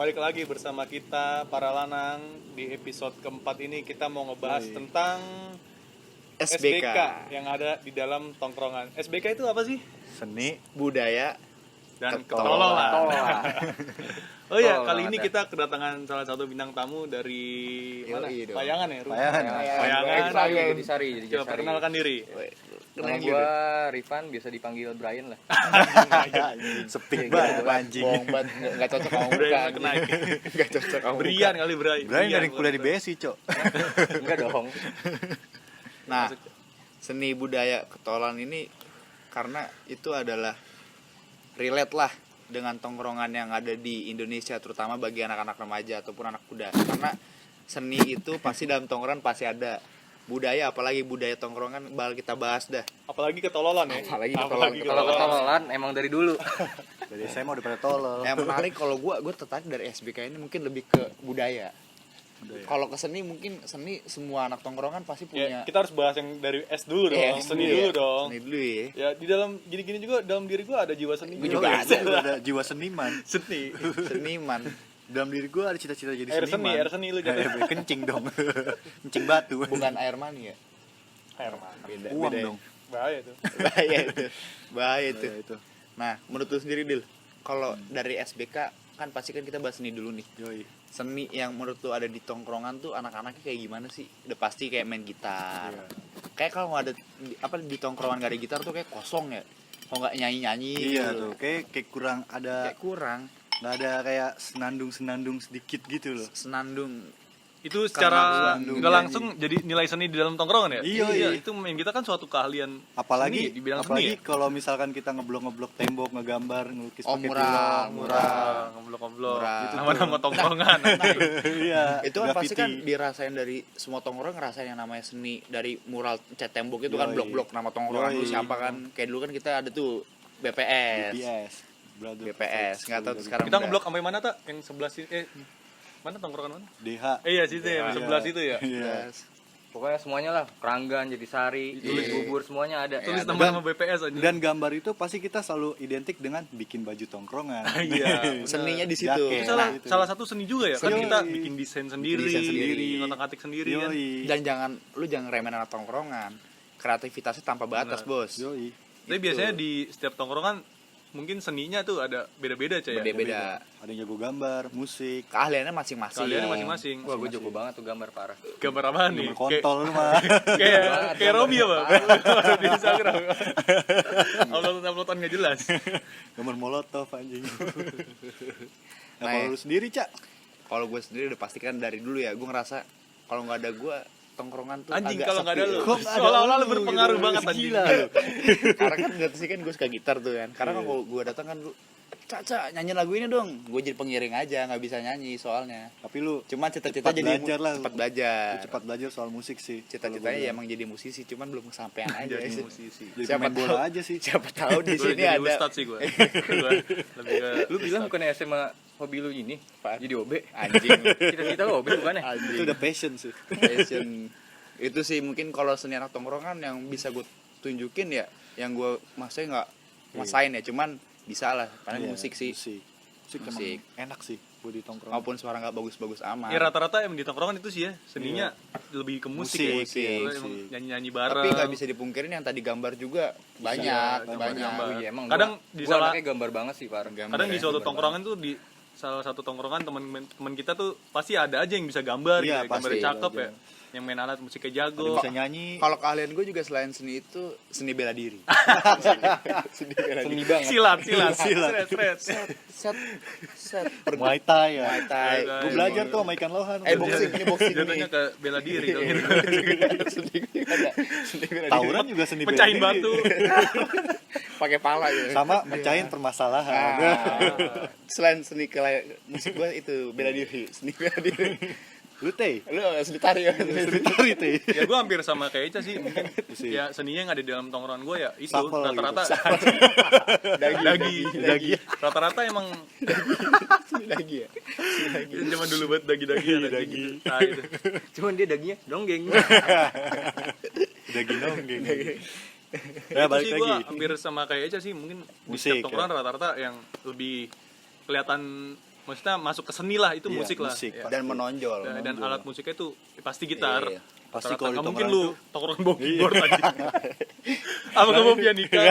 balik lagi bersama kita para lanang. Di episode keempat ini kita mau ngebahas tentang SBK yang ada di dalam tongkrongan. SBK itu apa sih? Seni, budaya, Dan ketololan. Oh iya, kali ini kita kedatangan salah satu bintang tamu dari mana? Payangan ya? Payangan. Di Sari. Coba perkenalkan diri. Nama gue Rifan, biasa dipanggil Brian lah. Sepik banget anjing. Bohong banget, nggak cocok sama muka. Brian kenaik. Nggak cocok sama muka. Brian kali Brian. Brian dari kuliah di BSI, Cok. Enggak dong. Nah, seni budaya ketololan ini karena itu adalah relate lah dengan tongkrongan yang ada di Indonesia, terutama bagi anak-anak remaja ataupun anak muda. Karena seni itu pasti dalam tongkrongan pasti ada. Budaya, apalagi budaya tongkrongan bakal kita bahas dah. Apalagi ketololan ya. Apalagi kalau ketololan emang dari dulu. Jadi saya mau daripada tolol. Yang menarik kalau gue tertarik dari SBK ini mungkin lebih ke budaya. Kalau ke seni mungkin seni semua anak tongkrongan pasti Ya, punya. kita harus bahas yang dari S dulu dong. Iya, Seni dulu dong. Seni dulu ya. Ya di dalam gini-gini juga dalam diri gue ada jiwa seni. Gue juga ada jiwa seniman. Seni. Seniman. Dalam diri gue ada cita-cita jadi Air seniman. air seni lu jadi. Kencing dong. Kencing batu. Bukan air mani ya? Air mana? Beda. Uang beda ya. dong. Bahaya tuh. Bahaya itu. Nah, menurut lu sendiri, Dil, kalau dari SBK kan pasti kan kita bahas seni dulu nih. Yoi. Seni yang menurut lu ada di tongkrongan tuh anak-anaknya kayak gimana sih? Udah pasti kayak main gitar. Iya. Kayak kalau nggak ada di tongkrongan nggak ada gitar tuh kayak kosong ya. Kalau nggak nyanyi-nyanyi. Iya gitu. tuh, kayak kurang ada, Kayak kurang nggak ada kayak senandung sedikit gitu loh. senandung. Itu secara Karena nggak langsung jadi nilai seni di dalam tongkrongan ya? Iya. Itu main kita kan suatu keahlian Apalagi seni, dibilang apalagi seni ya? kalau misalkan kita ngeblok tembok, ngegambar, ngelukis Oh, pakai mural. Ngobrol-ngobrol. Murah. Itu nama-nama tongkrongan. Iya. Itu kan pasti kan graffiti. dirasain dari semua tongkrongan, ngerasain yang namanya seni. Dari mural cat tembok itu kan Yoi. blok-blok nama tongkrongan Yoi. lu siapa kan. Kayak dulu kan kita ada tuh BPS. BPS. Nggak tahu tuh sekarang Kita udah. ngeblok sampai mana tak? Yang sebelah sini mana tongkrongan mana? DH. Iya situ ya, Iya. sebelah situ ya. Iya. Pokoknya semuanya lah, Keranggan, jadi Sari, tulis bubur semuanya ada. Tulis ada. nama-nama BPS aja. Dan gambar itu pasti kita selalu identik dengan bikin baju tongkrongan. Iya. Seninya di situ. Jaket. Itu Nah, salah satu seni juga ya. Kan Yoi. kita bikin desain sendiri, desain sendiri. ngotak-atik sendiri kan. Yoi. Dan lu jangan remehin anak tongkrongan. Kreativitasnya tanpa batas, Bos. Yoi. Tapi biasanya di setiap tongkrongan mungkin seninya tuh ada beda-beda aja ya. Beda-beda. Ada yang jago gambar, musik, Keahliannya masing-masing. Kalian masing-masing. Wah, gue jago banget tuh gambar parah. Gambar apaan nih? kontol lu mah. Kayak Robi ya, Bang. Di Instagram. Upload-uploadan enggak jelas. Gambar molotov anjing. Nah, Nah, kalau lu sendiri, Cak? Kalau gue sendiri udah pasti kan dari dulu ya, gue ngerasa kalau nggak ada gue tongkrongan tuh Anjing agak kalau enggak ada sepi. lu. Kok nggak ada Seolah-olah lu lu berpengaruh gitu? banget anjing. Gila lu. Karena kan dari sini kan gue suka gitar tuh kan. Karena kalau gue datang kan lu Caca nyanyi lagu ini dong. Gue jadi pengiring aja, nggak bisa nyanyi soalnya. Tapi lu Cuman cita-cita cepat jadi belajar lah. cepat belajar. Lu cepat belajar soal musik sih. Cita-citanya ya emang jadi musisi, cuman belum kesampaian aja. Jadi musisi. Jadi siapa pemain bola tahu- aja sih. Siapa tahu di Gua sini jadi ada ustad sih gue. Lebih ke Lu bilang bukannya SMA hobi lu ini? Apaan? Jadi OB. anjing. Kita lu OB bukan ya? Itu udah passion sih. Passion. Itu sih mungkin kalau seni anak tongkrongan yang bisa gue tunjukin ya, yang gue maksudnya nggak masain ya, cuman bisa lah. Karena Iya, musik sih. Musik Musik. emang enak sih buat di tongkrongan. Maupun suara nggak bagus-bagus amat. ya rata-rata emang di tongkrongan itu sih ya seninya lebih ke musik, ya. Musik, Lu musik. emang nyanyi-nyanyi bareng. Tapi nggak bisa dipungkirin yang tadi gambar juga banyak. gambar. Oh iya, emang Kadang gua, di gua salah- anaknya gambar banget sih, parah. Gambar Kadang di ya. suatu tongkrongan tuh di salah satu tongkrongan teman kita tuh pasti ada aja yang bisa gambar Iya, gitu, ya. Gambarnya pasti. cakep Ada ya. Yang main alat musiknya Ada jago. bisa nyanyi. Kalau keahlian gue juga selain seni itu seni bela diri. Seni bela diri. Seni banget. Silat. Seret. Set Muay Thai ya. Muay Thai. Gue belajar tuh sama ikan lohan. Boxing ini boxing Jatuhnya nih. ke bela diri dong gitu. Seni juga ada. Seni bela diri. Tawuran juga seni bela Pecahin diri. batu. Pakai pala ya. Sama mecahin permasalahan. Selain seni musik gue itu bela diri, seni bela diri. Lu teh. Lu seni tari ya. Tari teh. Ya gue hampir sama kayak Ica sih mungkin. Sih. Ya seninya yang ada di dalam tongkrongan gue ya itu Sapel rata-rata Dagi. dagi. Rata-rata emang Seni dagi ya. zaman dulu banget dagi-dagi ya dagi. Nah, itu. Cuman dia dagingnya donggeng. Daging nonggeng. Ya, Ya balik sih gue lagi. hampir sama kayak Eca sih mungkin di Musik, setiap tongkrongan rata-rata yang lebih kelihatan maksudnya masuk ke seni lah, itu Iya, musik lah. musik, Ya. Dan menonjol. Dan alat musiknya itu pasti gitar. Iya. Pasti Rata-rata. kalau di Nggak mungkin tongkrongan lu tongkrongan bawa keyboard aja. Apa kamu pianika?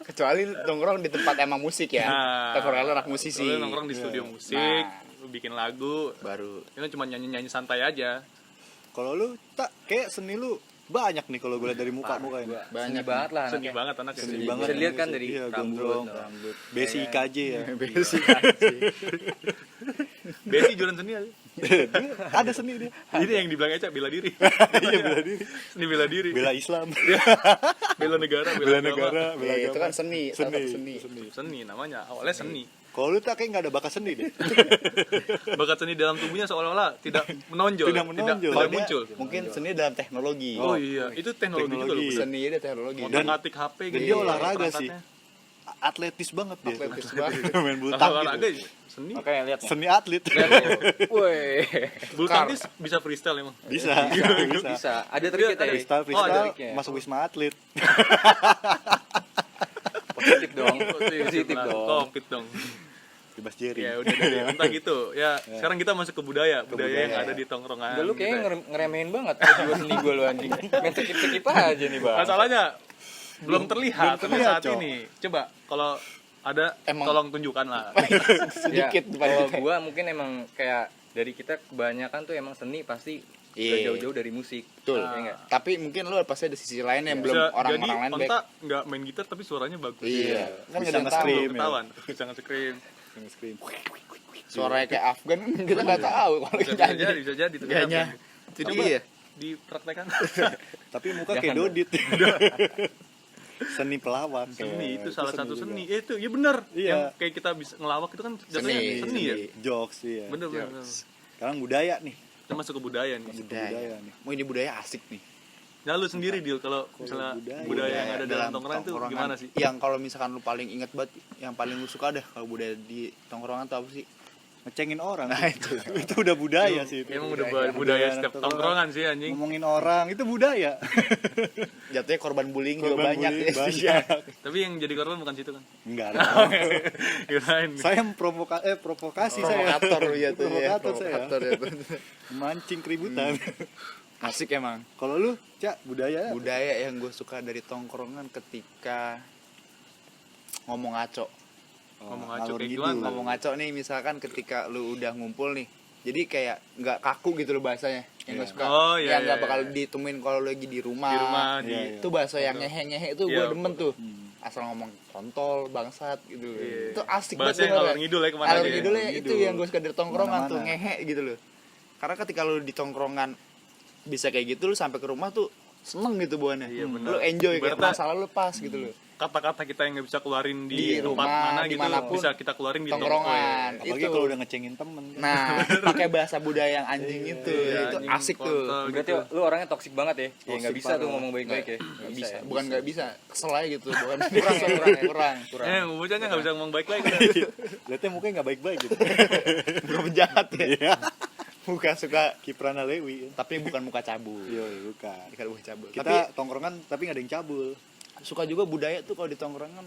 Kecuali nongkrong di tempat emang musik ya. Nah, Tongkrong anak musisi. Lu nongkrong di studio musik, lu bikin lagu, Baru itu cuma nyanyi-nyanyi santai aja. Kalau lu tak kayak seni lu banyak nih kalau gue lihat dari muka-muka ini. Seni banget lah Seni anaknya. banget anaknya. Seni Seni banget. Bisa dilihat kan dari Iya, rambut, gondrong. rambut. Besi IKJ ya. basic. Besi jualan seni aja. Ada seni dia. Ini yang dibilang Eca bela diri. Iya, bela diri. Seni bela diri. Bela Islam. Bela negara, Bela agama. negara, bela Iya, itu agama. kan seni, salah satu seni. Seni namanya, awalnya seni. Kalau lu tak kayak nggak ada bakat seni deh. Bakat seni dalam tubuhnya seolah-olah tidak menonjol, Tidak menonjol. tidak Kalau dia muncul. Mungkin seni dalam teknologi. Oh iya, itu teknologi juga loh. Teknologi. Seni itu teknologi. Ngotak-ngatik HP Dan gitu. dia olahraga sih. perangkatnya. Atletis banget dia. Atletis banget. Main bulu Kalau tangkis. olahraga seni. Makanya lihat nih. Seni atlet. Woi. Bulu tangkis bisa freestyle emang. Bisa. Bisa. Ada triknya tadi. Freestyle, Oh, ada freestyle triknya. masuk Wisma Atlet. Positif dong. Positif dong. Covid dong. Bebas Jerry. Ya udah deh, entah gitu. Ya, sekarang kita masuk ke budaya yang budaya. ada di tongkrongan. Udah lu kayaknya gitu ya. ngeremehin banget jiwa seni gue lu anjing. Main skip-skip aja nih, Bang. Masalahnya belum terlihat sampai terlihat, saat Cok. ini. Coba kalau ada Emang- tolong tunjukkan lah. Sedikit Ya, depan kalau kita. gua mungkin emang kayak dari kita kebanyakan tuh emang seni pasti Iya. udah jauh-jauh dari musik. Betul. Iya nggak? Tapi mungkin lu pasti ada sisi lain yang belum Bisa orang-orang jadi lain baik. Onta nggak main gitar tapi suaranya bagus. Iya. Kan Bisa nggak ada yang tahu. nge-scream. Belum ketahuan, bisa nge-scream. Scream. Suaranya kayak Afgan kita nggak tahu kalau Bisa nyanyi. jadi, bisa jadi. tapi Gaknya. apa? Itu Coba dia. dipraktekan. Tapi muka Jangan kayak dong. Dodit. Seni pelawak. Seni itu salah satu juga. seni. Itu ya benar. Iya. Yang kayak kita bisa ngelawak itu kan jatuhnya seni ya. Jokes ya. Bener bener. Sekarang budaya nih. Kita masuk ke budaya nih. Budaya nih. Mau ini budaya asik nih. Nah lu sendiri Dil, kalau misalnya budaya yang ada dalam tongkrongan itu gimana sih? Yang kalau misalkan lu paling inget banget, yang paling lu suka dah kalau budaya di tongkrongan tuh apa sih? Ngecengin orang. Nah, itu. Itu udah budaya sih. Itu. Emang udah budaya budaya anak setiap tongkrongan. tongkrongan sih anjing. Ngomongin orang itu budaya. Jatuhnya korban bullying juga Korban banyak bullying ya. banyak. Tapi yang jadi korban bukan situ kan? Enggak ada. Kirain. Saya provokasi saya. Provokator lu ya tuh ya. Provokator saya. Provokator ya. Mancing keributan. Asik emang. Kalau lu, Cak, budaya? Budaya yang gue suka dari tongkrongan ketika ngomong ngaco. Ngomong ngaco ngalor kayak ngidul. gimana? Ngomong ngaco nih misalkan ketika lu udah ngumpul nih. Jadi kayak nggak kaku gitu loh bahasanya. Yang gue Iya. suka. Oh, iya, yang nggak iya, bakal iya. ditemuin kalau lu lagi di rumah. Di rumah di Iya, iya. Itu bahasa yang ngehe-ngehe itu gue Iya. demen tuh. Asal ngomong kontol, bangsat gitu. Iya. Itu asik Bahasa banget yang ngalor ngidul ya kemana Alur aja ya? ngidul ya Ngalor itu ngidul. yang gue suka dari tongkrongan tuh Kemana-mana. ngehe gitu loh. Karena ketika lu di tongkrongan bisa kayak gitu lu sampai ke rumah tuh seneng gitu buannya. Iya, benar. Lu enjoy kayak Ibaratnya- masalah lu pas gitu loh. Kata-kata kita yang nggak bisa keluarin Di di tempat rumah, mana gitu dimanapun, bisa kita keluarin di tongkrongan. Apalagi Itu. kalau udah ngecengin temen. Nah, pakai bahasa budaya yang anjing itu. Iya, Itu anjing, asik tuh. kontol Berarti gitu. lu orangnya toksik banget ya? Ya nggak Toxic bisa tuh parah. ngomong baik-baik ya. Nggak bisa, ya? bukan nggak bisa, kesel aja gitu, bukan Kurang ya, kurang ya. kurang. Bocahnya nggak bisa ngomong baik-baik. Lihatnya mukanya nggak baik-baik gitu. Bukan penjahat ya. Iya. Bukan suka, Kiprana Lewi. tapi bukan muka cabul. Iya, bukan. Bukan muka cabul. Kita Tapi tongkrongan tapi nggak ada yang cabul. suka juga budaya tuh kalau di tongkrongan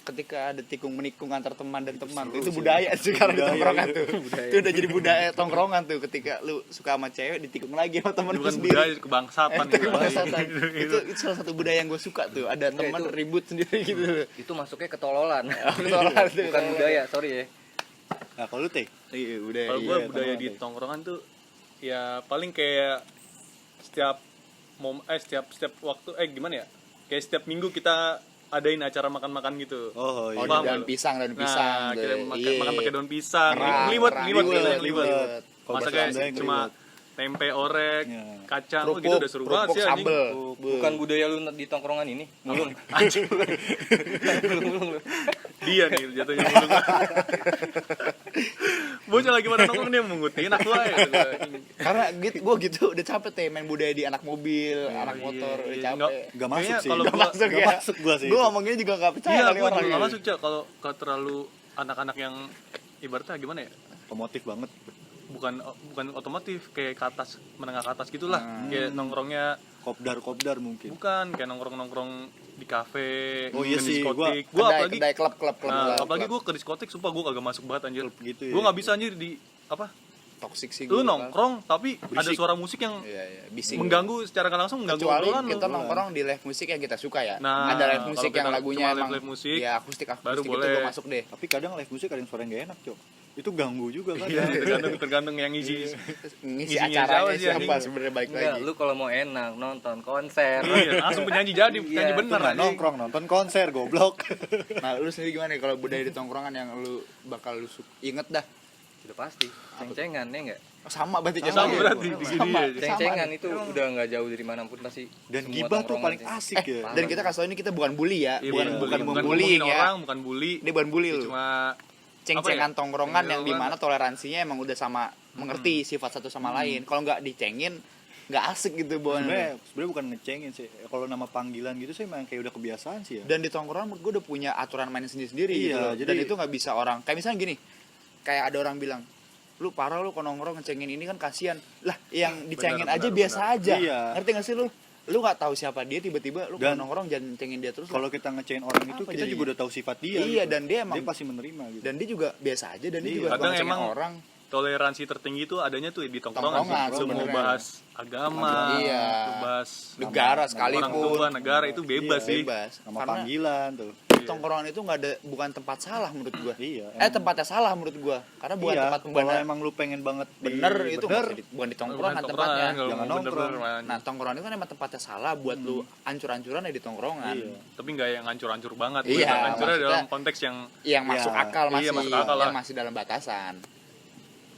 ketika ada tikung menikung antar teman dan teman tuh, itu budaya sih kalau di Budaya, tongkrongan itu. tuh. Itu udah jadi budaya tongkrongan tuh ketika lu suka sama cewek ditikung lagi sama temen lu Bukan sendiri. budaya kebangsatan Itu gitu. kebangsaan. itu salah satu budaya yang gue suka tuh. Ada Enggak, teman itu- ribut sendiri gitu. Itu masuknya ketololan. Ketololan tuh. Bukan budaya, sorry ya. Nah, kalau lu Teh, Iya, budaya. Kalau gue Iya, budaya di tongkrongan. tongkrongan tuh ya paling kayak setiap setiap waktu gimana ya? Kayak setiap minggu kita adain acara makan-makan gitu. oh Oh, iya. Paham daun nggak lu? pisang, daun pisang. Nah, kita tuh. makan, Iya. makan pakai daun pisang, Kerang, liwet, kerang. liwet, Liwet, liwet. liwet. Kalau Masa bahasa kayak Sundanya cuma liwet. tempe orek, Iya. kacang, Kerupuk, gitu udah seru banget kerupuk sih anjing. sambel. Bukan budaya lu di tongkrongan ini. Mulung. Anjing. Mulung lu. Dia nih jatuhnya mulung. Bocah lagi pada nongkrong dia mengutin aku aja. Karena gue gitu udah capek teh main budaya di anak mobil, anak iya, motor, udah iya. capek. Nggak masuk Kayaknya sih. kalau Nggak gua- masuk, ya. nggak masuk gua sih. Gue itu. ngomongnya juga gak percaya Iya, kali gue orang juga gitu. nggak masuk Cak kalau terlalu anak-anak yang ibaratnya gimana ya? Otomotif banget. Bukan otomotif kayak ke atas, menengah ke atas gitulah. Kayak nongkrongnya Kopdar mungkin. Bukan kayak nongkrong di kafe, Oh iya ke sih, diskotik. Gua apalagi kedai klub apalagi gua ke diskotik sumpah gua kagak masuk banget anjir. Klub gitu ya. Gua enggak bisa anjir di apa? toksik sih Lu gua. nongkrong tapi ada Berisik. suara musik yang Iya, bising. mengganggu secara nggak langsung mengganggu Kecuali obrolan lu. kita nongkrong di live musik yang kita suka ya. Nah, ada live musik kalau yang kita lagunya cuma emang live musik, ya akustik baru itu boleh. gue masuk deh. Tapi kadang live musik ada yang suara nggak enak, Cok. Itu ganggu juga kan. Iya, tergantung yang ngisi. Ngisi Isinya acaranya siapa sih, siapa anjing? sebenarnya balik Enggak, lagi. lu kalau mau enak nonton konser. Iya, langsung penyanyi jadi, penyanyi Iya, bener Nggak anjing. nongkrong nonton konser goblok. Nah, lu sendiri gimana nih kalau budaya di tongkrongan yang lu bakal inget dah? Udah pasti. Ceng-cengan ya enggak? Oh, sama berarti Sama ya? berarti, di sini Sama, aja. Ceng-cengan nih. itu udah nggak jauh dari manapun pasti. Dan semua gibah tuh tongkrongan paling sih. asik ya. Dan kita kasih tau ini kita bukan bully ya, Iya, bukan bukan membullying ngomongin ya. orang, bukan bully. Ini bukan bully lu. Cuma Ceng-cengan apa ya? tongkrongan yang Tongkrongan. dimana toleransinya emang udah sama mengerti sifat satu sama lain. Kalau nggak dicengin nggak asik gitu Bon. Sebenarnya bukan ngecengin sih. Kalau nama panggilan gitu sih emang kayak udah kebiasaan sih ya. Dan di tongkrongan menurut gue udah punya aturan main sendiri-sendiri Iya, gitu loh. Dan jadi- itu nggak bisa orang kayak misalnya gini, kayak ada orang bilang lu parah lu kalau nongkrong ngecengin ini kan kasihan lah, yang dicengin Benar, aja benar, biasa aja. Iya. Ngerti gak sih lu nggak tahu siapa dia, tiba-tiba lu kalau Dan nongkrong jangan cengin dia terus. Kalau kita ngecengin orang itu Apa kita jadinya? juga udah tahu sifat dia. Iya, gitu. dan dia emang pasti menerima gitu. dan dia juga biasa aja, dan dia Iya. juga Kadang kalau ngecengin emang orang toleransi tertinggi itu adanya tuh di tongkrongan. Tongkrongan, Lu mau sebenarnya. bahas agama, Iya. lu bahas negara orang sekalipun tua, negara itu bebas Iya, sih. bebas. Sama Karena panggilan tuh. tongkrongan itu nggak ada, bukan tempat salah menurut gua. Iya. Tempatnya salah menurut gua, karena bukan iya, tempat kalau pembenar emang lu pengen banget bener itu bener, nggak usah bukan di Bukan tongkrongan tongkrongan, tempatnya. kalau Jangan mau bener-bener, nongkrong. man. Nah, tongkrongan itu kan emang tempatnya salah buat lu ancur-ancuran ya di tongkrongan. Iya. Tapi nggak yang hancur-hancur banget. Iya, Hancurnya maksudnya- dalam konteks yang Yang Iya. masuk akal Iya, masih, masuk akal lah. yang masih dalam batasan.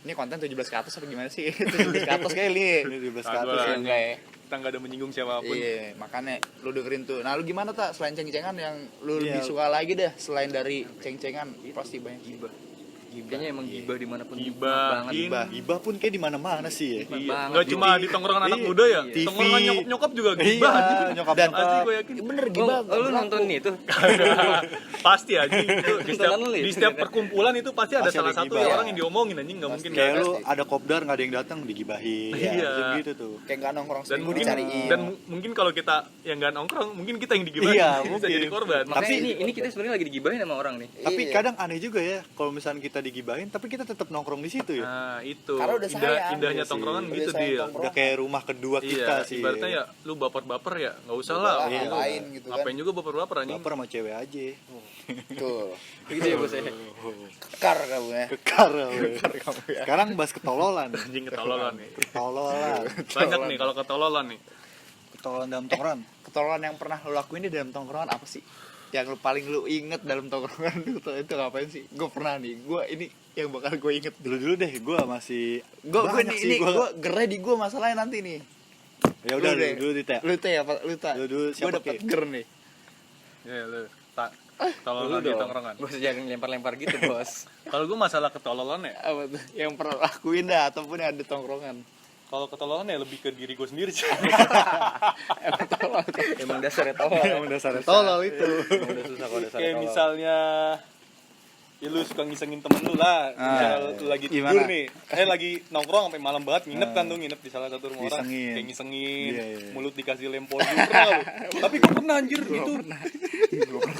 Ini konten 17 ke atas apa gimana sih? 17 ke atas kali. Ini 12 ke Nah, gua atas lah. ya. Enggak ya? kita nggak ada menyinggung siapapun. Iya, makanya lu dengerin tuh. Nah, lu gimana tak selain ceng-cengan yang lu Iya. lebih suka lagi deh selain dari ceng-cengan? Pasti banyak sih. Kayaknya emang gibah dimanapun Gibah, banget. gibah. Gibah pun kayak di mana-mana sih ya. Banget. Nggak cuma di tongkrongan anak Iya. muda ya, Iya. tongkrongan TV. nyokap-nyokap juga gibah. Iya, nyokap-nyokap. Asli gue yakin. Bener Oh, gibah. lu nonton itu? Pasti aja itu di setiap, Tontonan lu ya? di setiap perkumpulan itu pasti ada Pasti salah ada satu gibah. ya orang yang diomongin anjing, nggak mungkin Kayak nggak lu pasti. ada kopdar nggak ada yang datang digibahin. Iya. Gitu tuh. Kayak nggak nongkrong dan seminggu mungkin dicariin. mungkin kalau kita yang nggak nongkrong mungkin kita yang digibahin. Iya, bisa mungkin. jadi korban. Makanya Tapi- ini kita sebenarnya lagi digibahin sama orang nih. Tapi Iya. kadang aneh juga ya kalau misalnya kita digibahin tapi kita tetap nongkrong di situ ya. Nah itu Karena udah sayang. indahnya Iya sih. tongkrongan Udah gitu sayang dia. tongkrongan. Udah kayak rumah kedua kita Iya, sih. ibaratnya ya lu baper-baper ya nggak usah Udah lah. lah, Iya. ngapain gitu kan. Ngapain juga baper-baper anjing. Baper sama cewek aja. Tuh. Begitu ya bos ya. Kekar kamu ya. Kekar we. Sekarang bahas ketololan. Anjing ketololan nih. Ketololan. Banyak nih kalau ketololan nih. Ketololan dalam tongkrongan. Ketololan yang pernah lu lakuin di dalam tongkrongan apa sih? Yang lu paling lu inget dalam tongkrongan itu ngapain sih? Gue pernah nih, gue ini yang bakal gue inget. Dulu deh, gue masih Gue banyak ini gua. gue gerai di gue masalahnya nanti nih. Ya udah deh. dulu di teh. Lu teh apa? Lu tak? Lu dulu, Gue siapa, dapet Ki? ger nih. Ya lu tak Lu ketololan di dong. tongkrongan. Bos jangan lempar-lempar gitu bos. Kalau gue masalah ketololan ya, Apa tuh? Yang pernah lakuin dah ataupun yang ada tongkrongan. kalau ketololan ya lebih ke diri gue sendiri sih. Emang tolol. Emang dasarnya tolol. Emang dasarnya tolol itu. Emang udah susah kalau dasarnya Kayak tolol. misalnya ya lu suka ngisengin temen lu lah, misal lu lagi tidur gimana? nih, lagi nongkrong sampai malam banget, nginep kan tuh, nginep di salah satu rumah orang, Ngisengin. kayak ngisengin, Iya, iya. mulut dikasih lem pojok, pernah lu? Tapi gue pernah anjir gitu.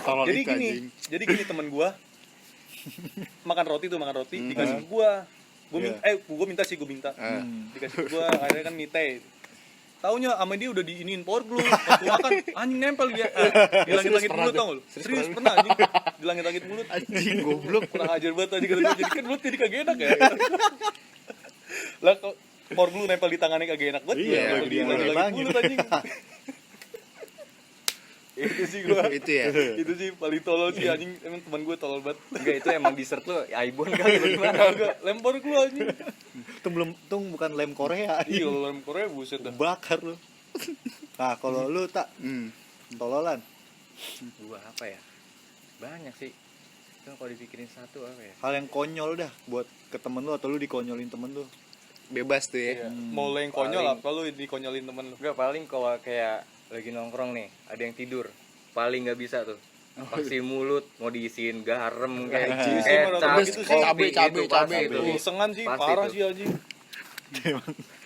Tolol Jadi itu, gini, anjing. jadi gini temen gua makan roti dikasih ke gua, gua minta sih, dikasih ke gua, akhirnya kan nite. Taunya sama dia udah diinin power glue, waktu makan anjing nempel dia di langit-langit pernah mulut tuh? tau gak lu? Serius Serius pernah? pernah anjing, di langit-langit mulut. Anjing goblok. Kurang ajar banget tadi kata gue, jadi kan mulut jadi kagak enak ya. Lah kok power glue nempel di tangannya kagak enak banget. Iya, nempel di dia langit-langit ngilangin. mulut anjing. Itu sih gua. Itu ya. Itu sih paling tolol sih anjing, emang teman gue tolol banget. Enggak, itu emang dessert lu Aibon kali bagaimana? Kagak lempar glue anjing. Itu belum bukan lem Korea. Iya, kalau lem Korea buset dah. Bakar lu. Nah, kalau lu tak tololan. Gua apa ya? Banyak sih. Kan kalau dipikirin satu apa ya? Hal yang konyol dah buat ke temen lu atau lu dikonyolin temen lu. Bebas tuh ya. Iya. Mau lo yang konyol Paling- apa lu dikonyolin temen lu? Enggak, paling kalau kayak lagi nongkrong nih, ada yang tidur. Paling nggak bisa tuh. Pasti mulut mau diisiin garam kayak Anjing sih, kayak mana cabai, tahu gitu sih. kopi, Cabai, itu cabai, pasti itu. tuh. Isengan sih, Pasti parah tuh. sih anjing.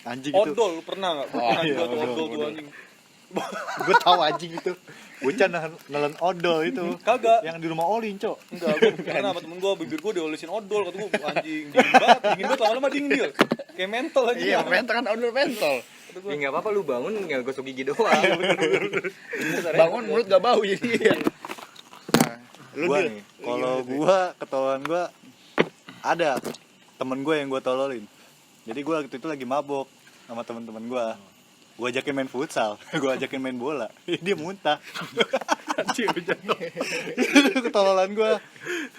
Anjing itu. Odol pernah nggak? Pernah juga tuh odol, odol tuh odol. anjing. Gue tahu anjing itu. Bocah nelen odol itu. Kagak. Yang di rumah Olin, Cok. Enggak, gue pernah sama temen gue, bibir gue diolesin odol, kata gue anjing, dingin banget, lama-lama dingin dia. Kayak mentol aja. Iya, mentol kan odol mentol. Ya nggak apa-apa lu bangun nggak gosok gigi doang. Bangun mulut gak bau jadi. Nah, lu Gua Dil. nih, kalau gua ketololan gua ada temen gue yang gua tololin. Jadi gua waktu itu lagi mabok sama teman-teman gua. Gua ajakin main futsal, gua ajakin main bola. Dia muntah. Anjir, ketololan gua.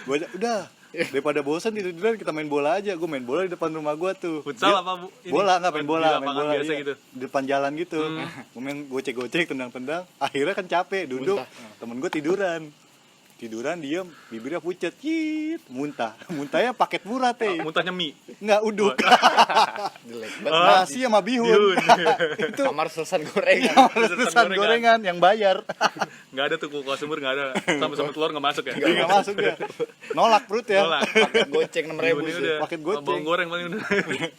Udah, daripada bosan tiduran kita main bola aja. Gua main bola di depan rumah gua tuh. Futsal apa, Bu? Ini? Bola, enggak main bola, Di main lapangan bola biasa iya. gitu. Di depan jalan gitu. Gua main gocek-gocek, tendang-tendang. Akhirnya kan capek, duduk. Temen gua tiduran diem, bibirnya pucet, muntah. Muntahnya paket murah teh. Muntahnya mie. Enggak uduk. Jelek Nasi sama bihun. Itu kamar selesai gorengan. pesan gorengan yang bayar. Nggak ada tuh kulkas sumber, nggak ada. Sampai telur nggak masuk ya. Enggak masuk ya. Nolak perut ya. Nolak. Paket goceng 6.000 Ini sih. udah. Paket goceng. Bawang goreng paling udah.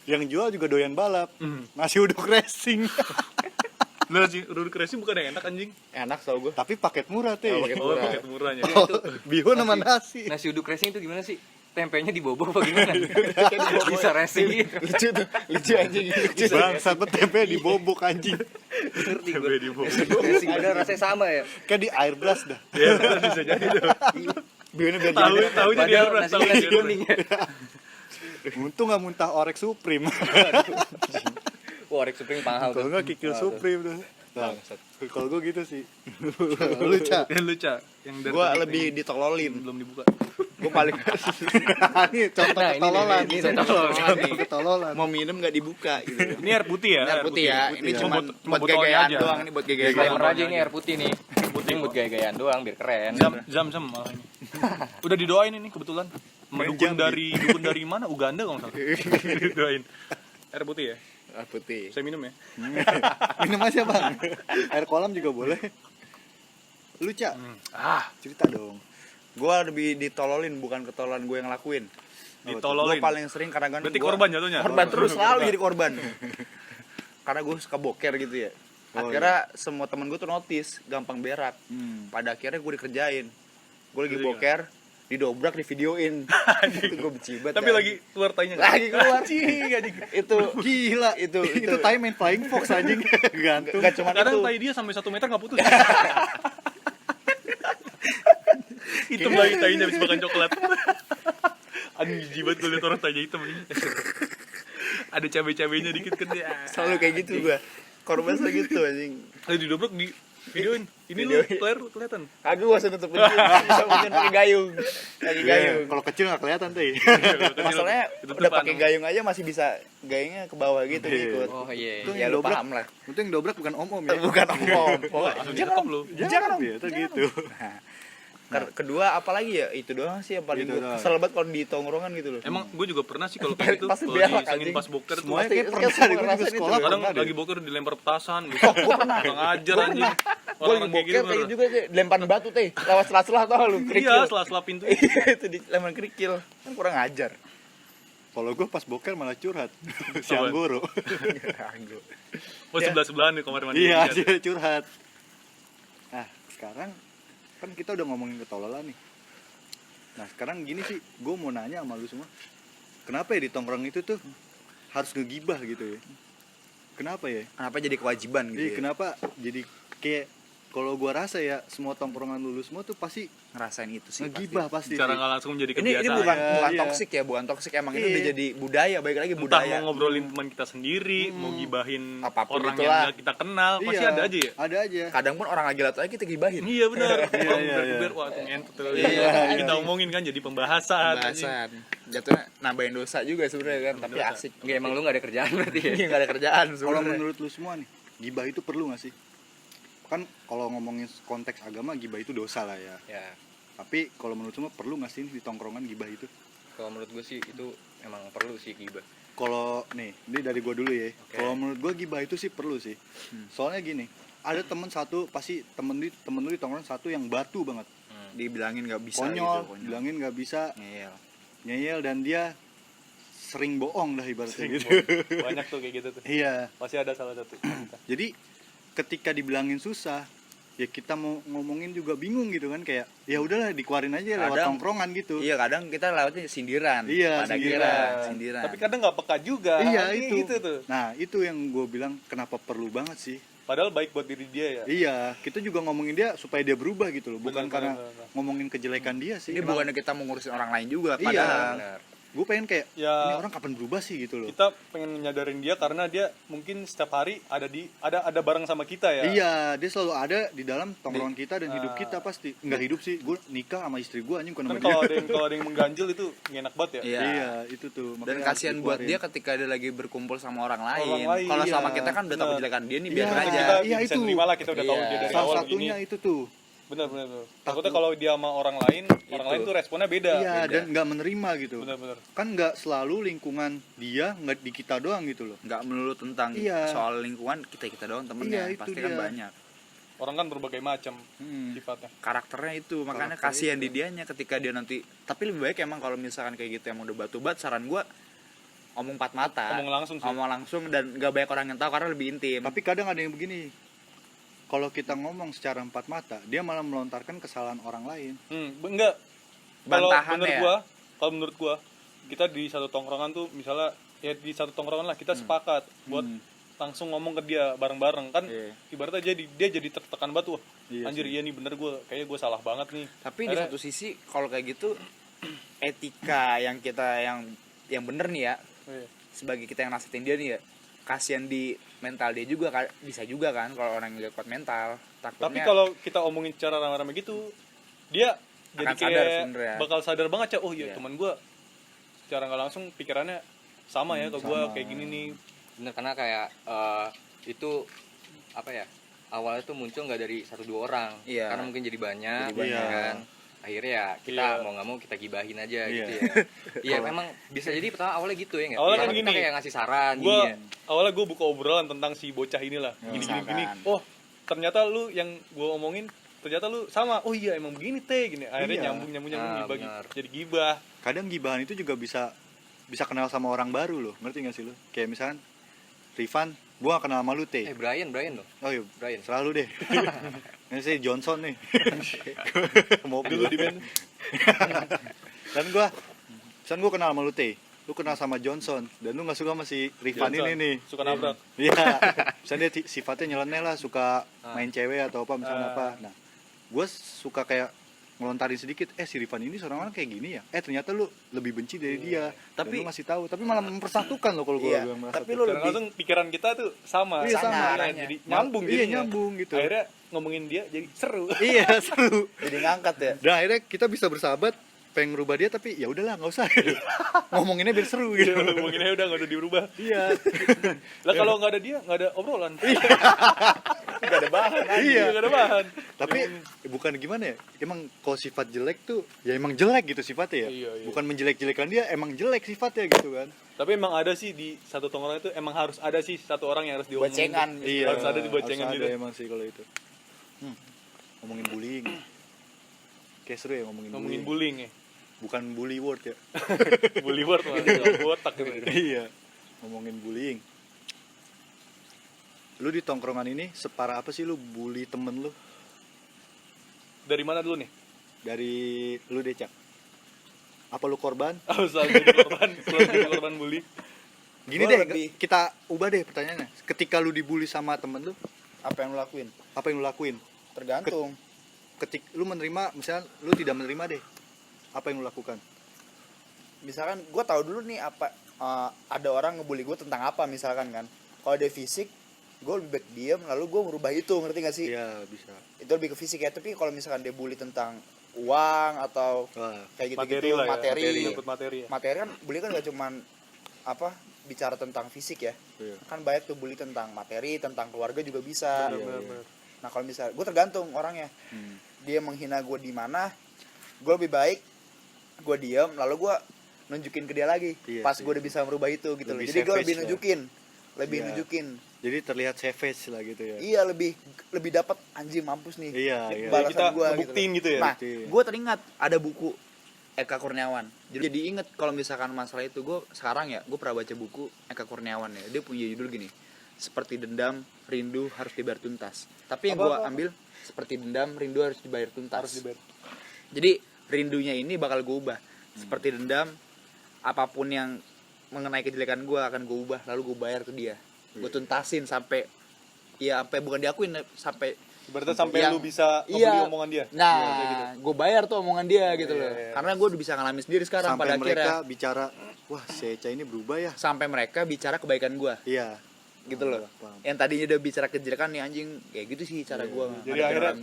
Yang jual juga doyan balap. Nasi uduk racing. Lu sih, uduk racing bukan yang enak anjing. Enak tau gue. Tapi paket murah teh. Oh, paket Oh, murah. paket murahnya. Bihun sama nasi. Nasi uduk racing itu gimana sih? Tempenya dibobok apa gimana? Bisa racing gitu. Lucu tuh, lucu anjing. Lucu. Bangsat tempe dibobok anjing. Ngerti gue. Tempe dibobok. Nasi uduk racing ada rasanya sama ya. Kayak di airbrush dah. Ya, bisa jadi tuh. Bihunnya biar Tahu jadi. tahu jadi Padahal apa? nasi Tahu nasi jadi kuning ya. Untung nggak muntah orek Supreme. Wah, Rex Supreme mahal Kalau tuh. nggak kikil Supreme tuh. Nah, Bangsat. kalau gue gitu sih. Lu Ca. Dan lu, Ca, yang dari Gua tadi lebih pengen- ditololin. belum dibuka. Gue paling Ini contoh Nah, ini ketololan. nih, ini contoh ketololan Contoh ketololan. mau minum nggak dibuka gitu. Ini air putih ya? Ini air putih ya. Ini ya. cuma Cuma buat botolnya gaya-gayaan aja. doang. Ini buat gaya-gayaan. Disclaimer aja ini air putih nih. Putih buat gaya-gayaan doang biar keren. Zam malah ini. Udah didoain ini kebetulan. Sama dukun dari mana? Uganda kalau nggak salah. Didoain. Air putih ya? Air putih. Saya minum ya. Minum aja bang. Air kolam juga boleh. Lu Ca, cerita dong. Gue lebih ditololin, bukan ketololan gue yang lakuin. Ditololin. Gue paling sering kadang kan Berarti korban jatuhnya. Korban terus selalu jadi korban. Karena gue suka boker gitu ya. Akhirnya semua temen gue tuh notice, gampang berak. Pada akhirnya gue dikerjain. Gue lagi boker, didobrak, divideoin. Itu gue benci banget. Tapi kan. lagi keluar tainya nggak? Lagi keluar. Anjing. Itu Gila, itu itu time main flying fox anjing. Gantung. Gak cuma Kadang itu. tai dia sampai 1 meter nggak putus. Hitam lagi tainya habis makan coklat. Anjing jijik banget gue liat orang tainya hitam ini. Ada cabai-cabainya dikit kan dia. Selalu kayak gitu gue. Korban selalu gitu anjing. Ayo didobrak di videoin. Ini lu Videoin. kelihatan. Kagak gue usah nutup pintu. Bisa mungkin pakai gayung. Pakai gayung. Kalau kecil nggak kelihatan teh. Masalahnya Itu udah depan. pakai gayung aja masih bisa gayungnya ke bawah gitu ngikut. Oh iya. Itu Ya yang lu dobrak. paham lah. Itu yang dobrak bukan om-om ya. Bukan om-om. Langsung diketop lu. Jangan om. Ya, itu gitu. Kedua apalagi ya itu doang sih yang paling Itu gue doang. kesel banget kalau di tongkrongan gitu loh. Emang gue juga pernah sih kalau kayak gitu. Pasti Kalau berak, disengin anjing. pas boker tuh. Semuanya Pasti- kayak pernah semua deh, gue juga ngerasain itu. sekolah Kadang pernah deh. lagi boker dilempar petasan gitu. Kurang ajar anjing. Gue lagi Orang-orang kayak boker gitu kayak bener. juga sih lemparan batu teh lewat sela-sela tau lu kerikil. Iya, setelah pintu. Itu di lempar kerikil kan kurang ajar. Kalau gue pas boker malah curhat. Si Anggoro. Oh, sebelah-sebelahan nih kamar mandi. Iya, dia curhat. Nah, sekarang kan kita udah ngomongin ketololan nih. Nah, sekarang gini sih, gue mau nanya sama lu semua. Kenapa ya di tongkrong itu tuh harus ngegibah gitu ya? Kenapa ya? Kenapa jadi kewajiban gitu Iya, ya? kenapa jadi kayak kalau gue rasa ya semua tongkrongan lu semua tuh pasti Ngerasain itu sih. ngegibah pasti. Secara sih. nggak langsung menjadi Ini kebiasaan. bukan Iya, bukan iya. toksik ya, bukan toksik emang ini Iya. udah jadi budaya, baik lagi Entah budaya. mau ngobrolin teman kita sendiri, mau gibahin Apapun orang itulah. yang nggak kita kenal, pasti Iya, ada aja ya. Ada aja. Kadang pun orang lagi latih kita gibahin. Iya benar. Iya, Orang iya, geber-geber, iya. wah itu ngentot tuh. Iya, Kita omongin kan jadi pembahasan. anjing. Bahasan. Jatuhnya nambahin dosa juga sebenarnya kan, tapi Dosa. asik. Enggak emang lu enggak ada kerjaan berarti ya. Iya enggak ada kerjaan Kalau sebenarnya. menurut lu semua nih, gibah itu perlu gak sih? Kan kalau ngomongin konteks agama, gibah itu dosa lah ya. Ya, Tapi kalau menurut semua perlu gak sih di tongkrongan gibah itu? kalau menurut gue sih itu emang perlu sih gibah. Kalau nih, ini dari gua dulu ya. Oke. Kalau menurut gua gibah itu sih perlu sih. Soalnya gini, ada temen satu pasti temen lu di tongkrongan satu yang batu banget, Dibilangin enggak bisa konyol, gitu, bilangin nggak bisa, Ngeyel. ngeyel, dan dia sering bohong dah ibaratnya gitu. Banyak tuh kayak gitu tuh. Iya, Pasti ada salah satu. jadi ketika dibilangin susah, ya kita mau ngomongin juga bingung gitu kan, kayak ya udahlah dikeluarin aja lewat Kadang- tongkrongan gitu. Iya, kadang kita lewatnya sindiran. Iya, Pada sindiran. kira sindiran. Tapi kadang nggak peka juga. Iya Artinya itu. gitu tuh. Nah itu yang gue bilang kenapa perlu banget sih. Padahal baik buat diri dia ya. Iya, kita juga ngomongin dia supaya dia berubah gitu loh, bukan Benar, karena benar, benar. ngomongin kejelekan dia sih. Ini bukannya kita mau ngurusin orang lain juga, Iya. padahal Benar. Gue pengen kayak Ya. ini orang kapan berubah sih gitu loh. Kita pengen nyadarin dia karena dia mungkin setiap hari ada bareng sama kita ya. Iya, dia selalu ada di dalam tongkrongan kita dan hidup Ah. kita pasti. Enggak hidup sih, gue nikah sama istri gue anjing bukan Kan sama kalau dia. ada yang mengganjil itu nggak enak banget ya. Iya. Iya, itu tuh. Dan makanya kasihan harus buat dikeluarin. dia ketika dia lagi berkumpul sama orang lain. Orang lain, Kalau iya. sama kita kan udah tahu Benar. kejelekan dia nih, Iya, biarin aja. Kita Iya, bisa itu. nerima lah, kita udah tahu Iya. dia dari Salah awal satunya begini. itu tuh. Benar. Takutnya kalau dia sama orang lain tuh responnya beda. Iya, beda. dan nggak menerima gitu. Benar. Kan nggak selalu lingkungan dia nggak di kita doang gitu loh. Nggak melulu tentang Iya. soal lingkungan, kita doang temennya. Iya, itu Pasti kan dia. banyak. Orang kan berbagai macam Hmm. sifatnya. Karakternya itu, makanya Karakter kasihan itu. di dianya ketika dia nanti. Tapi lebih baik emang kalau misalkan kayak gitu emang udah batu-bat, saran gua ngomong empat mata. Ngomong langsung sih. Ngomong langsung dan nggak banyak orang yang tahu karena lebih intim. Tapi kadang ada yang begini. Kalau kita ngomong secara empat mata, dia malah melontarkan kesalahan orang lain. Enggak. Kalau Bantahan menurut ya? menurut gua, kita di satu tongkrongan tuh misalnya ya di satu tongkrongan lah kita sepakat buat langsung ngomong ke dia bareng-bareng kan. Iya. Ibaratnya dia jadi tertekan banget tuh. Iya Anjir sih. iya nih bener kayaknya gua salah banget nih. Tapi di Akhirnya- satu sisi kalau kayak gitu etika yang kita yang bener nih ya, Iya. sebagai kita yang nasihatin dia nih ya, kasihan di mental dia juga bisa juga kan kalau orang yang gak kuat mental. Tapi Takutnya kalau kita omongin secara rame-rame gitu, dia jadi Akan sadar kayak sebenarnya. bakal sadar banget ya. Oh iya, Iya. teman gua secara nggak langsung pikirannya sama ya ke gua sama. kayak gini nih. Bener, karena kayak itu apa ya, awalnya tuh muncul nggak dari 1-2 orang, Iya. karena mungkin jadi banyak, Jadi banyak. ya kan. Akhirnya ya kita Iya. mau nggak mau kita gibahin aja Iya. gitu ya. Iya, memang bisa jadi pertama awalnya gitu ya nggak? Awalnya kan Pertama kita gini, kayak ngasih saran. Gua Iya. awalnya gua buka obrolan tentang si bocah inilah. Gini. Misalkan. Oh, ternyata lu yang gua omongin ternyata lu sama. Oh iya emang begini teh gini. Akhirnya Iya. nyambung Ah, dibagi benar. jadi gibah. Kadang gibahan itu juga bisa kenal sama orang baru loh. Ngerti gak sih lu? Kayak misalkan Rifan, gua gak kenal sama lu teh. Brian loh. Oh iya, Brian. selalu deh. Ini sih Johnson nih. Mobil Dulu di band. Dan gua kenal sama lu teh. Lu kenal sama Johnson dan lu gak suka sama si Rifan Johnson, ini nih. suka nabrak. Iya. Misalnya dia sifatnya nyeleneh lah, suka main cewek atau apa misalnya apa. Nah, gue suka kayak ngelontarin sedikit, si Rifan ini seorang orang kayak gini ya. Ternyata lu lebih benci dari dia. Tapi- Dan lu masih tahu, tapi malah mempersatukan lo kalau gue Iya, bilang merasa tapi tuh. lu Dan lebih langsung pikiran kita tuh sama. Iya, sama. Arahnya. Jadi nyambung Iya, jadinya. nyambung gitu. Akhirnya ngomongin dia jadi seru. Iya, seru. jadi ngangkat ya. Dan akhirnya kita bisa bersahabat, pengen ngerubah dia tapi ya udahlah nggak usah. Ngomonginnya biar seru gitu. Ngomonginnya udah nggak ada dirubah. Iya. Lah kalau nggak ada dia nggak ada obrolan. Gak ada bahan. Iya. Nggak ada bahan. Tapi bukan gimana ya? Emang kalau sifat jelek tuh ya emang jelek gitu sifatnya ya. Iya, iya. Bukan menjelek-jelekan dia, emang jelek sifatnya gitu kan. Tapi emang ada sih di satu tongkrongan itu emang harus ada sih satu orang yang harus diomongin. Bocengan. Iya. Harus ada di bocengan harus gitu. ada emang sih kalau itu. Ngomongin bullying. Kayak seru ya Ngomongin bullying ya. Bukan bully word ya. Bully word lah. Botak gitu. Iya. Ngomongin bullying. Lu di tongkrongan ini separah apa sih lu bully temen lu? Dari mana dulu nih? Dari lu deh, Cak. Apa lu korban? Selalu jadi korban bully. Gini Gua deh, lebih- kita ubah deh pertanyaannya. Ketika lu dibully sama temen lu, Apa yang lu lakuin? apa yang lu lakuin? Tergantung. Lu menerima, misalnya lu tidak menerima deh, apa yang lu lakukan? Misalkan gue tahu dulu nih apa ada orang ngebully gue tentang apa misalkan kan. Kalau dia fisik, gue lebih baik diem lalu gue merubah itu, ngerti gak sih? Iya, bisa. Itu lebih ke fisik ya. Tapi kalau misalkan dia bully tentang uang atau Wah, kayak Materi gitu-gitu, lah ya. materi, Nyebut materi ya. materi kan bully kan gak cuman apa bicara tentang fisik ya, iya. kan banyak tuh bully tentang materi, tentang keluarga juga bisa. Bener-bener. Nah kalau misalnya gue tergantung orangnya, Hmm. dia menghina gue di mana, gue lebih baik gue diem lalu gue nunjukin ke dia lagi. Iya Pas sih. gue udah bisa merubah itu gitu loh. Lebih Jadi gue savage lebih lah. nunjukin, lebih Iya. nunjukin. Jadi terlihat savage lah gitu ya. Iya lebih dapat anjing mampus nih. Iya, iya. Jadi Balasan kita gua ngebuktiin gitu ya. Nah, Buktiin. gue teringat ada buku Eka Kurniawan. Jadi inget kalau misalkan masalah itu, gue sekarang ya gue pernah baca buku Eka Kurniawan ya. Dia punya judul gini, seperti dendam, rindu harus dibayar tuntas. Tapi yang gue ambil seperti dendam, rindu harus dibayar tuntas. Harus dibayar. Jadi rindunya ini bakal gue ubah. Seperti dendam, apapun yang mengenai kejelekan gue akan gue ubah, lalu gue bayar ke dia. Gue tuntasin sampai bukan diakuin, sampai Berarti sampai yang- lu bisa ngebeli iya. omongan dia. Nah, Iya, kayak gitu. gue bayar tuh omongan dia gitu Iya, loh. iya. Karena gue udah bisa ngalamin sendiri sekarang Sampai pada mereka akhirnya. bicara, wah si Eca ini berubah ya. Sampai mereka bicara kebaikan gue, Iya. gitu loh. Paham. Yang tadinya udah bicara kejelekan nih anjing, kayak gitu sih cara gue. Jadi akhirnya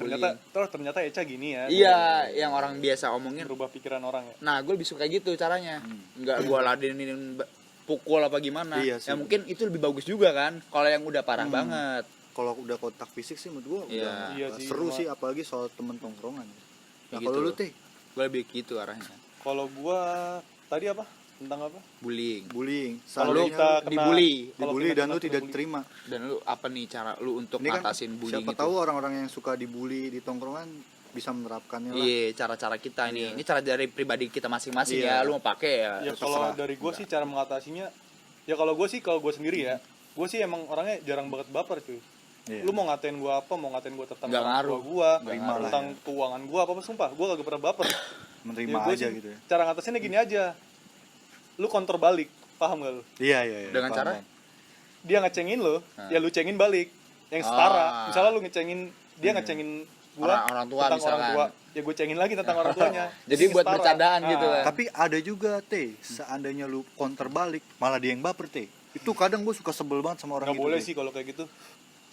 ternyata Eca gini ya. Iya, yang orang biasa omongin. Berubah pikiran orang ya. Nah, gue lebih suka kayak gitu caranya. Nggak gue ladenin pukul apa gimana. Iya sih. Ya mungkin itu lebih bagus juga kan. Kalau yang udah parah banget. Kalau udah kontak fisik sih menurut gua Iya. udah Iya sih, seru cuma- sih, apalagi soal temen tongkrongan. Nah, Gitu. kalau lu teh Gue lebih gitu arahnya. Kalau gua tadi apa? Tentang apa? Bullying. bullying, Kalau seandainya kita lu kena- dibully. kalau dibully kita dan kena lu tidak bully. diterima. Dan lu apa nih cara lu untuk Ini kan ngatasin bullying siapa itu? tahu orang-orang yang suka dibully di tongkrongan bisa menerapkannya lah. Iya, cara-cara kita Iya. nih. Ini cara dari pribadi kita masing-masing Iya. ya. Lu mau pakai ya. Ya terserah. kalau dari gue sih cara mengatasinya, ya kalau gue sendiri ya, gue sih emang orangnya jarang banget baper cuy. Iya. Lu mau ngatain gue apa, mau ngatain gue tentang Nggak orang ngaruh. tua gue, Nggak ngaruh. tentang keuangan gue apa sumpah, gue kagak pernah baper. Menerima gua aja sih gitu ya. Cara ngatasinnya gini aja, lu counter balik, paham gak lu? Iya, iya, iya. Dengan paham, cara? paham. Dia ngecengin lu, Nah. ya lu cengin balik, yang setara. Ah. Misalnya lu ngecengin, dia ngecengin gue Orang tua tentang orang misalkan. tua, ya gue cengin lagi tentang orang tuanya. Jadi Yang buat setara. bercandaan gitu kan. Tapi ada juga teh, seandainya lu counter balik, malah dia yang baper teh. Itu kadang gue suka sebel banget sama orang Nggak gitu. boleh teh. sih kalau kayak gitu.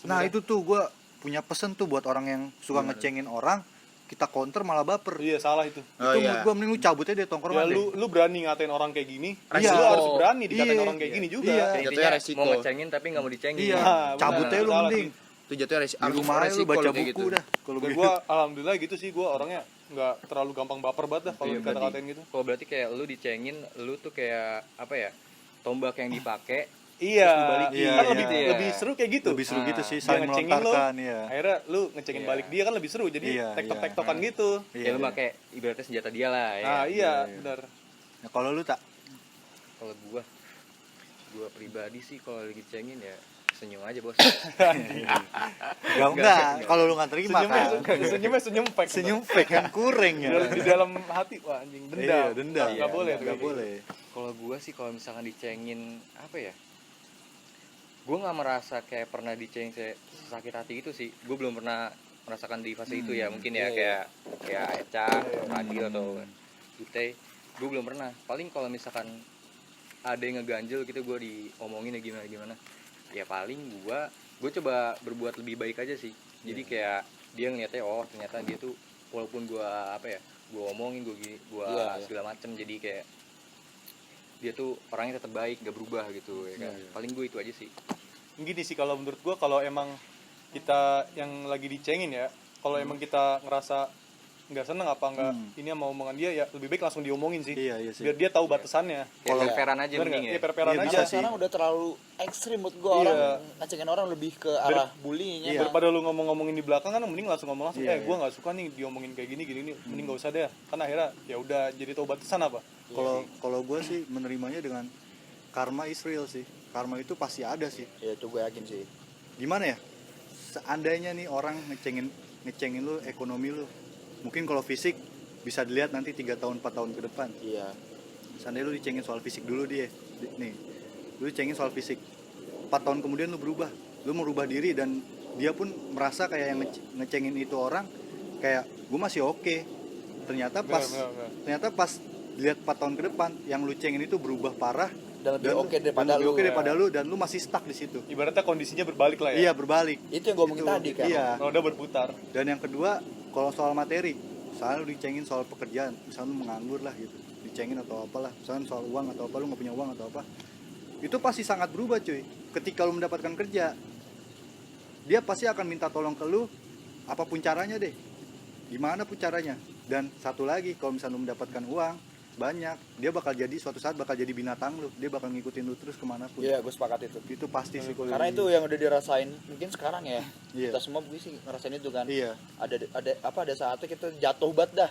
Nah Sebenarnya. itu tuh gue punya pesen tuh buat orang yang suka ngecengin orang, kita counter malah baper. Iya salah itu. Oh, Itu iya. menurut gue mending lu cabut aja deh Ya tongkrongan deh. lu berani ngatain orang kayak gini, Resiko. lu harus berani dikatain Iya. orang kayak gini juga. Iya. Jatuhnya Intinya resiko. mau ngecengin tapi nggak mau dicengin. Iya, Nah, cabut benar. aja lu Salah mending. Itu jatuhnya Di rumah aja lu baca buku dah. Kalau Dan begitu. gue alhamdulillah gitu sih, gue orangnya nggak terlalu gampang baper banget dah kalau Iya, dikata-katain gitu. Oh berarti kayak lu dicengin, lu tuh kayak apa ya? Tombak yang dipakai. Iya, Terus dibalikin. Iya, kan iya. lebih seru kayak gitu. Lebih seru Nah, gitu sih, Dia saling ngecengin lu, melontarkan ya. akhirnya lu ngecengin Iya. balik dia kan lebih seru. Jadi Iya, tektok-tektokan iya. gitu. Ya lu pakai ibaratnya senjata dia lah ya. Nah iya, benar. Nah, kalau lu tak Kalau gua pribadi sih kalau lagi cengin ya senyum aja bos. enggak, kalau lu nggak terima Senyumnya kan. senyum fake. Senyum fake kan kurang ya. Di dalam hati, wah anjing dendam. Iya, dendam. Nggak boleh, Nggak tuh. boleh. Kalau gua sih kalau misalkan dicengin apa ya? Gua nggak merasa kayak pernah dicengin sakit hati itu sih. Gua belum pernah merasakan di fase itu ya. Mungkin ya kayak Eca, Radio atau Ute. Gua belum pernah. Paling kalau misalkan ada yang ngeganjel gitu gua diomongin ya gimana. Ya paling gua coba berbuat lebih baik aja sih. Jadi kayak dia ngeliatnya oh ternyata dia tuh walaupun gua apa ya? Gua omongin gua segala macem jadi kayak dia tuh orangnya tetap baik, gak berubah gitu ya kan. Paling gue itu aja sih. Gini sih kalau menurut gua, kalau emang kita yang lagi dicengin ya, kalau emang kita ngerasa nggak seneng apa nggak ini sama omongan dia, ya lebih baik langsung diomongin sih. Iya, iya sih. Biar dia tahu batasannya. Kalau fair-fairan aja Bener mending nggak? ya. Iya, fair-fairan Iya, aja. bisa sih. Sekarang udah terlalu ekstrim menurut gua Iya. orang ngecengin orang lebih ke arah bullyingnya. Iya. Daripada lu ngomong-ngomongin di belakang kan mending langsung ngomong langsung, Iya, gua nggak suka nih diomongin kayak gini mending nggak usah deh. Kan akhirnya ya udah jadi tahu batasan apa. Kalau gue sih menerimanya dengan karma is real sih. Karma itu pasti ada sih. Ya itu gue yakin sih. Gimana ya? Seandainya nih orang ngecengin lu ekonomi lu. Mungkin kalau fisik bisa dilihat nanti 3 tahun 4 tahun ke depan. Iya. Seandainya lu dicengin soal fisik dulu dia. Nih. Lu dicengin soal fisik. 4 tahun kemudian lu berubah. Lu merubah diri dan dia pun merasa kayak yang ngecengin itu orang kayak gue masih oke. Ternyata pas lihat 4 tahun ke depan yang lu cengin itu berubah parah Dan lebih oke dan daripada lebih lu. oke daripada lu dan lu masih stuck di situ. Ibaratnya kondisinya berbalik lah ya. Iya, berbalik. Itu yang gue omongin Itu, tadi kan. Iya. Roda berputar. Dan yang kedua, kalau soal materi, misalnya lu dicengin soal pekerjaan, misalnya lu menganggur lah gitu, dicengin atau apalah, misalnya soal uang atau apa, lu nggak punya uang atau apa, itu pasti sangat berubah cuy. Ketika lu mendapatkan kerja, dia pasti akan minta tolong ke lu, apapun caranya deh, gimana pun caranya. Dan satu lagi, kalau misalnya lu mendapatkan uang banyak, dia bakal jadi suatu saat bakal jadi binatang lu, dia bakal ngikutin lu terus kemanapun. Iya, gue sepakat itu. Itu pasti sih kalau Karena itu yang udah dirasain mungkin sekarang ya. Iya. Kita semua mungkin sih ngerasain itu kan. Iya. Ada saatnya kita jatuh banget dah.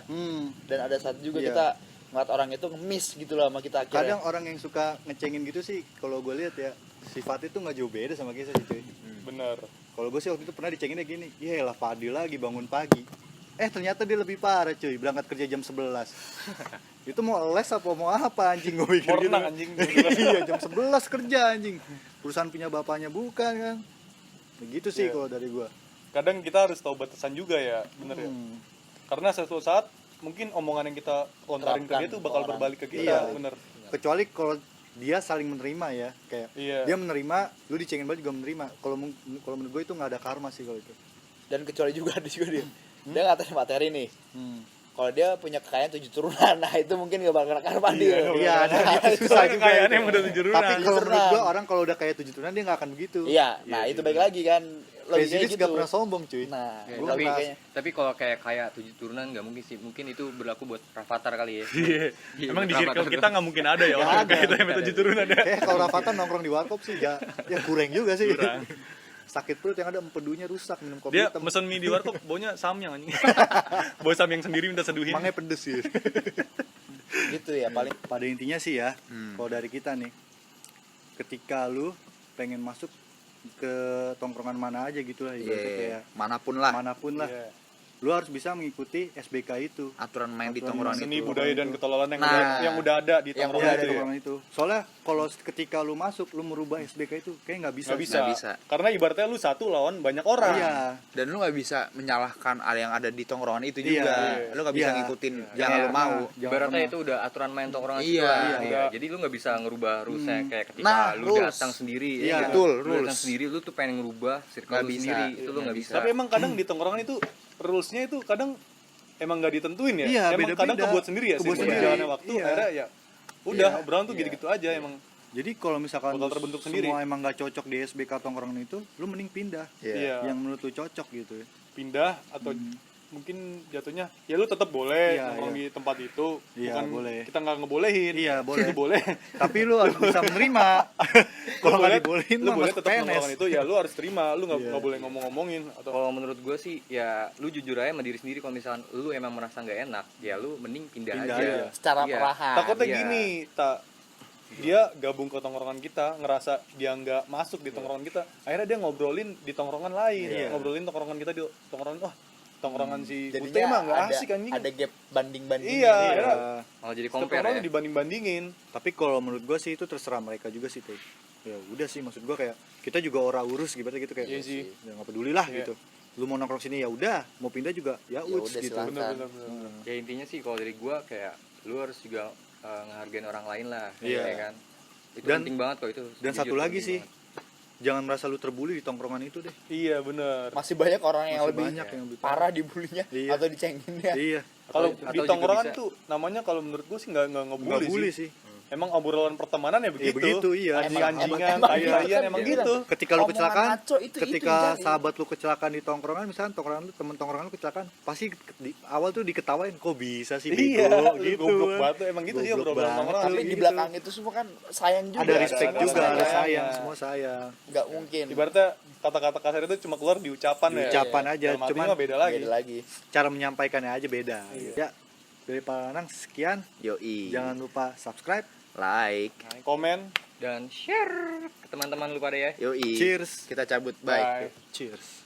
Dan ada saat juga Iya. kita ngeliat orang itu ngemis gitu loh sama kita akhirnya. Kadang orang yang suka ngecengin gitu sih, kalau gue lihat ya sifatnya tuh nggak jauh beda sama kita sih cuy. Bener. Kalau gue sih waktu itu pernah dicenginnya gini, ya lah Fadil lagi bangun pagi. Ternyata dia lebih parah cuy, berangkat kerja jam 11. Itu mau les apa mau apa anjing, gue pikir Mau gitu. renang, anjing. Iya jam 11 kerja anjing. Perusahaan punya bapaknya bukan kan. Begitu sih Iya. kalau dari gue. Kadang kita harus tahu batasan juga ya, bener ya. Karena suatu saat mungkin omongan yang kita lontarin ke dia tuh bakal Orang. berbalik ke kita, Iya. bener. Kecuali kalau dia saling menerima ya, kayak Iya. dia menerima, lu dicengin balik juga menerima. Kalau menurut gue itu nggak ada karma sih kalau itu. Dan kecuali juga ada juga dia nggak tahu materi nih. Kalau dia punya kekayaan 7 turunan, nah itu mungkin gak bakal karma dia. Iya, ada Itu susah Soalnya juga. kekayaan itu. yang udah 7 turunan. Tapi kalau menurut Turunan. gue orang kalau udah kayak 7 turunan dia nggak akan begitu. Iya, nah itu baik lagi kan. Logikanya Presiden gitu. gak pernah sombong cuy. Nah, Ya, gua tapi kayaknya. tapi kalau kayak 7 turunan nggak mungkin sih. Mungkin itu berlaku buat Rafathar kali ya. Iya. Iya, Emang di berapa circle tuh? kita nggak mungkin ada ya Nggak orang ada. kayak kita yang 7 turunan ada. Kalau Rafathar nongkrong di warkop sih ya kurang juga sih. Kurang. Sakit perut yang ada empedunya rusak minum kopi Dia hitam. mesen mie di warkop baunya samyang anjing. Bau samyang sendiri minta seduhin. Emangnya pedes sih. Gitu ya paling. Pada intinya sih ya, kalau dari kita nih, ketika lu pengen masuk ke tongkrongan mana aja gitu lah, ibaratnya Iya, kayak manapun lah. manapun lah, Iya. lu harus bisa mengikuti SBK itu. Aturan main di Aturan tongkrongan Seni itu. budaya dan ketololan yang, Nah. udah ada di Yang tongkrongan udah Iya, ada itu ya. tongkrongan itu. Soalnya kalau ketika lu masuk, lu merubah SBK itu kayak nggak bisa. Nggak bisa. Nggak bisa. Karena ibaratnya lu satu lawan banyak orang. Iya. Dan lu nggak bisa menyalahkan yang ada di tongkrongan itu Iya, juga. iya. Lu nggak bisa Iya. ngikutin Jangan yang lu pernah. mau. Jangan Ibaratnya pernah. itu udah aturan main tongkrongan Iya, situ lah. iya. Iya. Jadi lu nggak bisa ngerubah rulesnya kayak ketika Nah, lu rules. datang sendiri. Iya, ya. betul, Lu datang rules. sendiri, lu tuh pengen ngerubah circle Nggak lu bisa. sendiri. Itu lu Nggak nggak bisa. bisa. Tapi emang kadang di tongkrongan itu rulesnya itu kadang emang nggak ditentuin ya. Iya, Emang beda-beda. kadang kebuat sendiri ya. Kebuat seiring sendiri. berjalannya waktu Iya. akhirnya ya udah Iya. obrolan tuh Iya. gitu-gitu aja emang. Jadi kalau misalkan Bakal terbentuk sendiri. semua emang nggak cocok di SBK tongkrongan itu, lu mending pindah. Iya. Yang menurut lu cocok gitu ya. Pindah atau mungkin jatuhnya ya lu tetap boleh Iya, nongkrong iya. di tempat itu. Iya, Bukan boleh. kita nggak ngebolehin. Iya, boleh. Itu boleh. Tapi lu harus bisa menerima. Kalau nggak dibolehin lu mah boleh masuk tetap PNS. nongkrong itu ya lu harus terima. Lu nggak Iya. nggak boleh ngomong-ngomongin atau Kalau menurut gue sih ya lu jujur aja sama diri sendiri. Kalau misalkan lu emang merasa nggak enak, ya lu mending pindah Pindah aja. aja. Secara Iya. perlahan. takutnya iya. gini dia gabung ke tongkrongan kita ngerasa dia nggak masuk di tongkrongan kita akhirnya dia ngobrolin di tongkrongan lain Iya. ngobrolin tongkrongan kita di tongkrongan tongkrongan si Putih Jadinya mah nggak ada, asik anjing ada gap banding-banding. iya Iya. akhirnya Malah jadi setiap compare orang ya. dibanding-bandingin Tapi kalau menurut gue sih itu terserah mereka juga sih tuh. Ya udah sih, maksud gue kayak kita juga orang urus gitu kayak. Iya sih. Ya nggak peduli lah Iya. gitu. Lu mau nongkrong sini ya udah, mau pindah juga ya Ya udah udah, gitu. silakan. bener-bener Ya intinya sih kalau dari gue kayak lu harus juga ngehargain orang lain lah. Iya. Ya kan. Itu Dan- penting banget kok itu. Dan Jujur, satu lagi penting sih, banget. jangan merasa lu terbuli di tongkrongan itu deh. iya bener Masih banyak orang yang Masih lebih banyak yang lebih parah dibulinya Iya. atau dicenginnya. Iya, kalau Atau di juga tongkrongan bisa- tuh namanya kalau menurut gue sih nggak nggak ngebully bully sih sih. emang obrolan pertemanan ya begitu begitu, iya. anjing-anjingan Emang- tai-taian emang emang gitu. gitu Ketika lu Omongan kecelakaan, ngaco itu ketika yang jadi. sahabat lu kecelakaan di tongkrongan, misalnya tongkrongan lu, temen tongkrongan lu kecelakaan, pasti di awal tuh diketawain, kok bisa sih iya bego lu gitu. goblok kan. banget tuh, emang gitu sih Goblok obrolan banget. tongkrongan Tapi Gitu. di belakang itu semua kan sayang juga. Ada respect ada juga, ada sayang. sayang, Iya. semua sayang. Nggak mungkin. ibaratnya kata-kata kasar itu cuma keluar di ucapan Di ya ucapan aja, Dalam hati cuman mah beda lagi Beda lagi. cara menyampaikannya aja beda. Iya. Ya, dari Pak Anang sekian. Yoi. Jangan lupa subscribe. like. komen Dan share ke teman-teman lu pada ya. Yoi. Cheers. Kita cabut. bye Bye. Cheers.